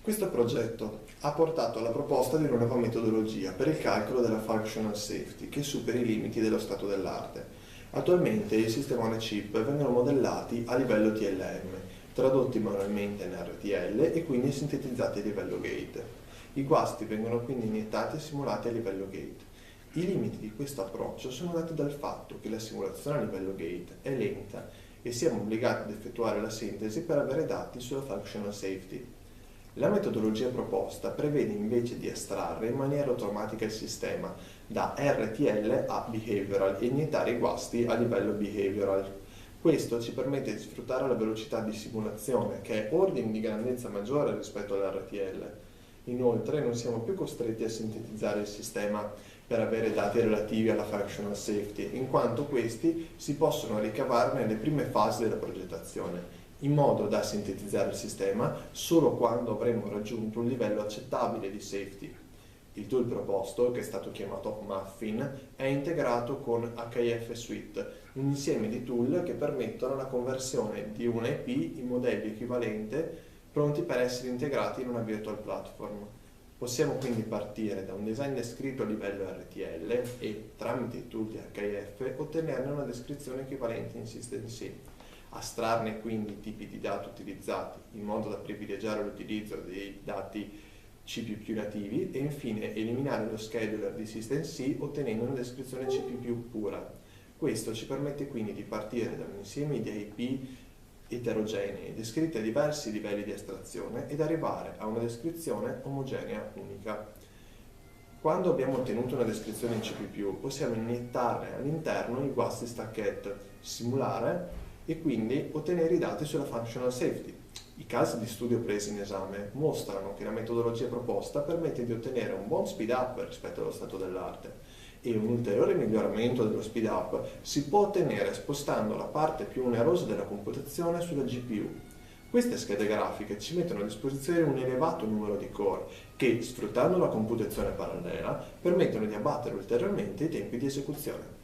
Questo progetto ha portato alla proposta di una nuova metodologia per il calcolo della functional safety che superi i limiti dello stato dell'arte. Attualmente i sistemi on a chip vengono modellati a livello TLM, tradotti manualmente in RTL e quindi sintetizzati a livello gate. I guasti vengono quindi iniettati e simulati a livello gate. I limiti di questo approccio sono dati dal fatto che la simulazione a livello gate è lenta e siamo obbligati ad effettuare la sintesi per avere dati sulla functional safety. La metodologia proposta prevede invece di estrarre in maniera automatica il sistema da RTL a behavioral e iniettare i guasti a livello behavioral. Questo ci permette di sfruttare la velocità di simulazione, che è ordini di grandezza maggiore rispetto all'RTL. Inoltre non siamo più costretti a sintetizzare il sistema per avere dati relativi alla functional safety, in quanto questi si possono ricavare nelle prime fasi della progettazione, in modo da sintetizzare il sistema solo quando avremo raggiunto un livello accettabile di safety. Il tool proposto, che è stato chiamato Muffin, è integrato con HIF Suite, un insieme di tool che permettono la conversione di un IP in modelli equivalenti pronti per essere integrati in una virtual platform. Possiamo quindi partire da un design descritto a livello RTL e, tramite i tool di HIF, ottenerne una descrizione equivalente in SystemC. Astrarne quindi i tipi di dati utilizzati in modo da privilegiare l'utilizzo dei dati C++ nativi e infine eliminare lo scheduler di SystemC ottenendo una descrizione C++ pura. Questo ci permette quindi di partire da un insieme di IP eterogenei descritti a diversi livelli di astrazione ed arrivare a una descrizione omogenea unica. Quando abbiamo ottenuto una descrizione in C++, possiamo iniettarne all'interno i guasti stacked, simulare e quindi ottenere i dati sulla functional safety. I casi di studio presi in esame mostrano che la metodologia proposta permette di ottenere un buon speed up rispetto allo stato dell'arte e un ulteriore miglioramento dello speed up si può ottenere spostando la parte più onerosa della computazione sulla GPU. Queste schede grafiche ci mettono a disposizione un elevato numero di core che, sfruttando la computazione parallela, permettono di abbattere ulteriormente i tempi di esecuzione.